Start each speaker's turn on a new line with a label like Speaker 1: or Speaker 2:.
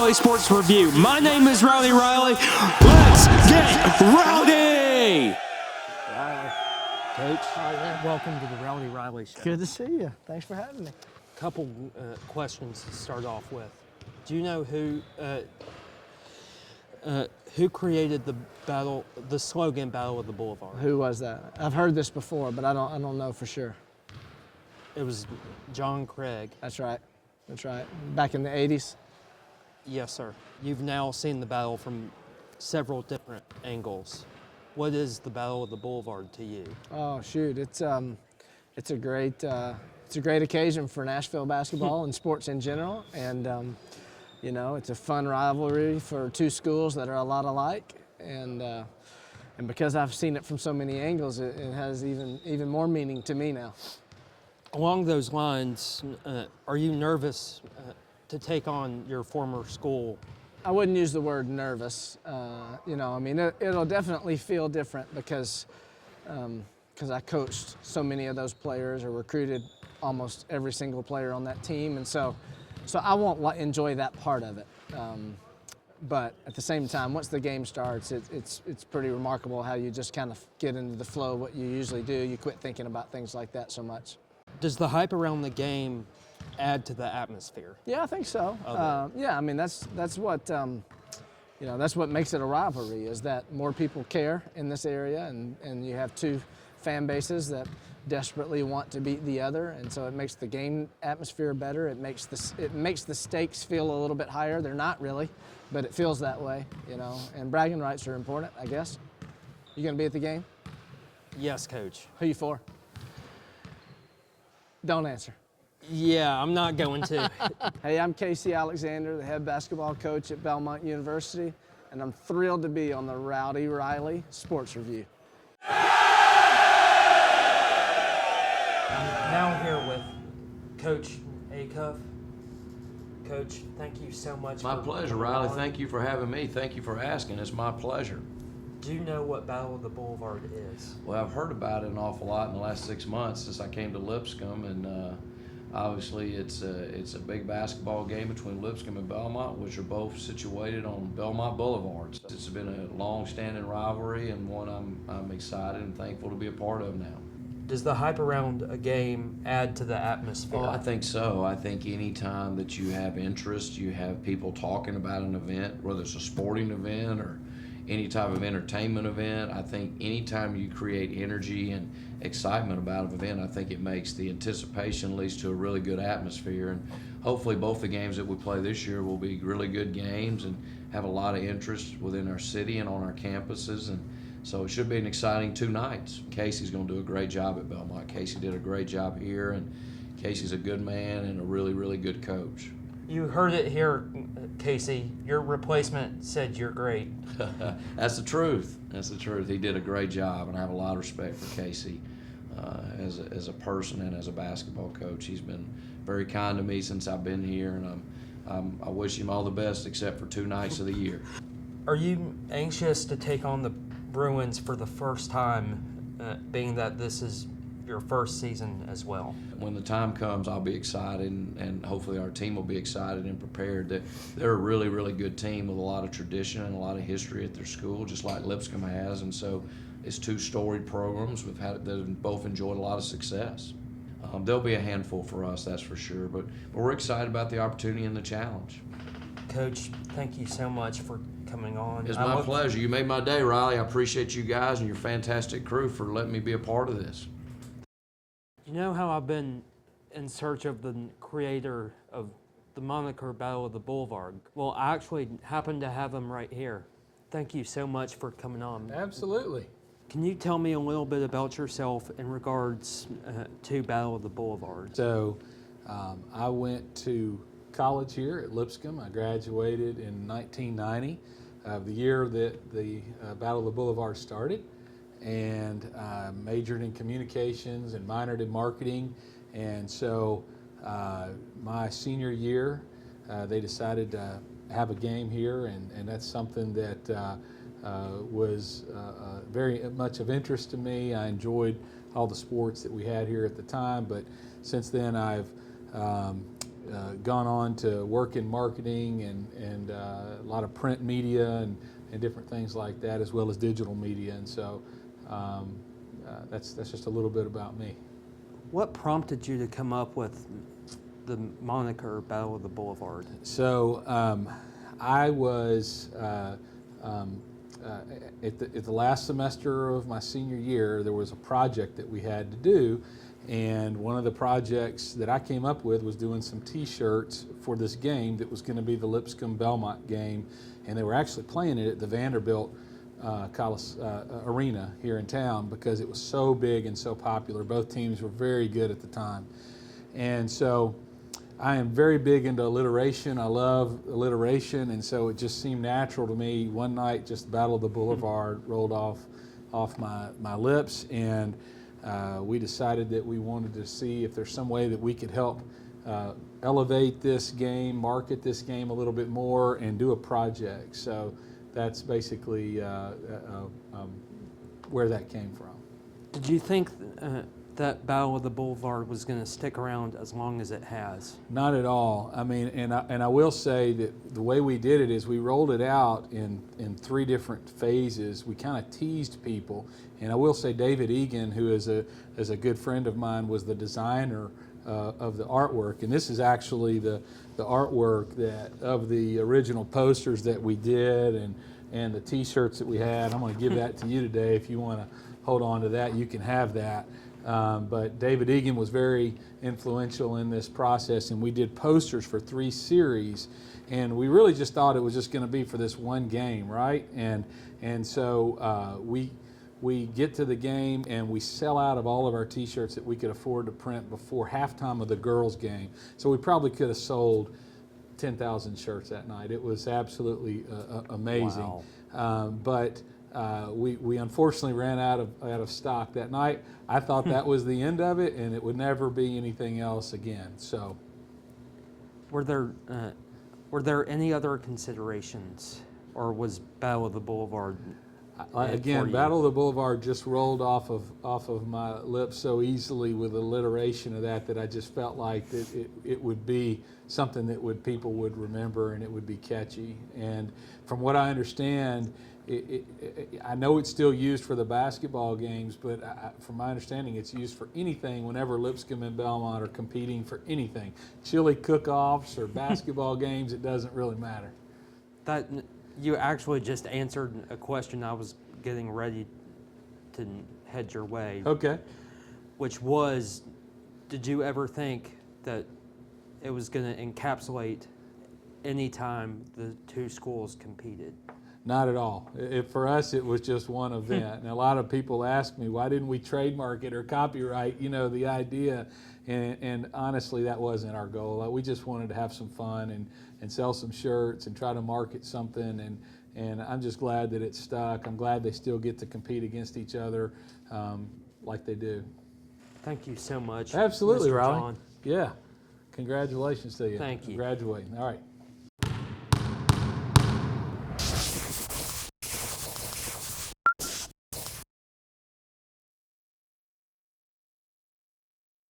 Speaker 1: Riley Sports Review. My name is Rowdy Riley. Let's get rowdy!
Speaker 2: Riley. Coach. All right, man. Welcome to the Rowdy Riley Show.
Speaker 3: Good to see you. Thanks for having me.
Speaker 2: Couple questions to start off with. Do you know who created the slogan "Battle of the Boulevard"?
Speaker 3: Who was that? I've heard this before, but I don't know for sure.
Speaker 2: It was John Craig.
Speaker 3: That's right. That's right. Back in the 80s.
Speaker 2: Yes, sir. You've now seen the battle from several different angles. What is the Battle of the Boulevard to you?
Speaker 3: Oh shoot, it's a great occasion for Nashville basketball and sports in general, and you know, it's a fun rivalry for two schools that are a lot alike, and because I've seen it from so many angles, it has even more meaning to me now.
Speaker 2: Along those lines, are you nervous to take on your former school?
Speaker 3: I wouldn't use the word nervous. You know, I mean, it'll definitely feel different because I coached so many of those players or recruited almost every single player on that team, and so I won't enjoy that part of it. But at the same time, once the game starts, it's pretty remarkable how you just kind of get into the flow of what you usually do. You quit thinking about things like that so much.
Speaker 2: Does the hype around the game add to the atmosphere?
Speaker 3: Yeah, I think so. Yeah, I mean that's what you know, that's what makes it a rivalry, is that more people care in this area, and you have two fan bases that desperately want to beat the other, and so it makes the game atmosphere better. It makes the stakes feel a little bit higher. They're not really, but it feels that way, you know. And bragging rights are important, I guess. You gonna be at the game?
Speaker 2: Yes, Coach.
Speaker 3: Who you for? Don't answer.
Speaker 2: Yeah, I'm not going to.
Speaker 3: Hey, I'm Casey Alexander, the head basketball coach at Belmont University, and I'm thrilled to be on the Rowdy Riley Sports Review.
Speaker 2: I'm now here with Coach Acuff. Coach, thank you so much.
Speaker 4: My pleasure, Riley. Thank you for having me. Thank you for asking. It's my pleasure.
Speaker 2: Do you know what Battle of the Boulevard is?
Speaker 4: Well, I've heard about it an awful lot in the last 6 months since I came to Lipscomb, and obviously it's a big basketball game between Lipscomb and Belmont, which are both situated on Belmont Boulevard. It's been a long-standing rivalry and one I'm excited and thankful to be a part of now.
Speaker 2: Does the hype around a game add to the atmosphere?
Speaker 4: Oh, I think so. I think any time that you have interest, you have people talking about an event, whether it's a sporting event or any type of entertainment event. I think anytime you create energy and excitement about an event, I think it makes the anticipation leads to a really good atmosphere. And hopefully both the games that we play this year will be really good games and have a lot of interest within our city and on our campuses. And so it should be an exciting 2 nights. Casey's going to do a great job at Belmont. Casey did a great job here, and Casey's a good man and a really, really good coach.
Speaker 2: You heard it here, Casey. Your replacement said you're great.
Speaker 4: That's the truth. That's the truth. He did a great job, and I have a lot of respect for Casey as a person and as a basketball coach. He's been very kind to me since I've been here, and I wish him all the best except for 2 nights of the year.
Speaker 2: Are you anxious to take on the Bruins for the first time, being that this is your first season as well?
Speaker 4: When the time comes, I'll be excited, and hopefully our team will be excited and prepared. They're a really, really good team with a lot of tradition and a lot of history at their school, just like Lipscomb has, and so it's 2 storied programs that both enjoyed a lot of success. There'll be a handful for us, that's for sure, but we're excited about the opportunity and the challenge.
Speaker 2: Coach, thank you so much for coming on.
Speaker 4: It's my pleasure. You made my day, Riley. I appreciate you guys and your fantastic crew for letting me be a part of this.
Speaker 2: You know how I've been in search of the creator of the moniker Battle of the Boulevard? Well, I actually happen to have him right here. Thank you so much for coming on.
Speaker 5: Absolutely.
Speaker 2: Can you tell me a little bit about yourself in regards to Battle of the Boulevard?
Speaker 5: So I went to college here at Lipscomb. I graduated in 1990, the year that the Battle of the Boulevard started, and majored in communications and minored in marketing. And so my senior year, they decided to have a game here, and that's something that was very much of interest to me. I enjoyed all the sports that we had here at the time, but since then I've gone on to work in marketing and a lot of print media and different things like that, as well as digital media. And so that's just a little bit about me.
Speaker 2: What prompted you to come up with the moniker Battle of the Boulevard?
Speaker 5: So I was at the last semester of my senior year, there was a project that we had to do, and one of the projects that I came up with was doing some T-shirts for this game that was going to be the Lipscomb-Belmont game, and they were actually playing it at the Vanderbilt Arena here in town because it was so big and so popular. Both teams were very good at the time, and so I am very big into alliteration. I love alliteration, and so it just seemed natural to me. One night, just Battle of the Boulevard rolled off my lips, and we decided that we wanted to see if there's some way that we could help elevate this game, market this game a little bit more, and do a project. So that's basically where that came from.
Speaker 2: Did you think that Battle of the Boulevard was going to stick around as long as it has?
Speaker 5: Not at all. I mean, and I will say that the way we did it is we rolled it out in 3 different phases. We kind of teased people, and I will say David Egan, who is a good friend of mine, was the designer of the artwork, and this is actually the artwork of the original posters that we did and the T-shirts that we had. I'm going to give that to you today. If you want to hold on to that, you can have that. But David Egan was very influential in this process, and we did posters for 3 series, and we really just thought it was just going to be for this one game, right? And so we get to the game and we sell out of all of our T-shirts that we could afford to print before halftime of the girls' game. So we probably could have sold 10,000 shirts that night. It was absolutely amazing.
Speaker 2: Wow.
Speaker 5: But we unfortunately ran out of stock that night. I thought that was the end of it, and it would never be anything else again. So,
Speaker 2: Were there any other considerations, or was Battle of the Boulevard?
Speaker 5: again, Battle of the Boulevard just rolled off of my lips so easily with alliteration of that I just felt like that it would be something that people would remember, and it would be catchy. And from what I understand, I know it's still used for the basketball games, but from my understanding, it's used for anything whenever Lipscomb and Belmont are competing for anything. Chili cook-offs or basketball games, it doesn't really matter.
Speaker 2: That you actually just answered a question I was getting ready to head your way.
Speaker 5: Okay.
Speaker 2: Which was, did you ever think that it was going to encapsulate any time the 2 schools competed?
Speaker 5: Not at all. For us, it was just one event. And a lot of people ask me, why didn't we trademark it or copyright, the idea? And honestly, that wasn't our goal. We just wanted to have some fun and sell some shirts and try to market something. And I'm just glad that it stuck. I'm glad they still get to compete against each other like they do.
Speaker 2: Thank you so much.
Speaker 5: Absolutely,
Speaker 2: Mr.
Speaker 5: Rowdy.
Speaker 2: John.
Speaker 5: Yeah. Congratulations to you.
Speaker 2: Thank you.
Speaker 5: Graduating. All right.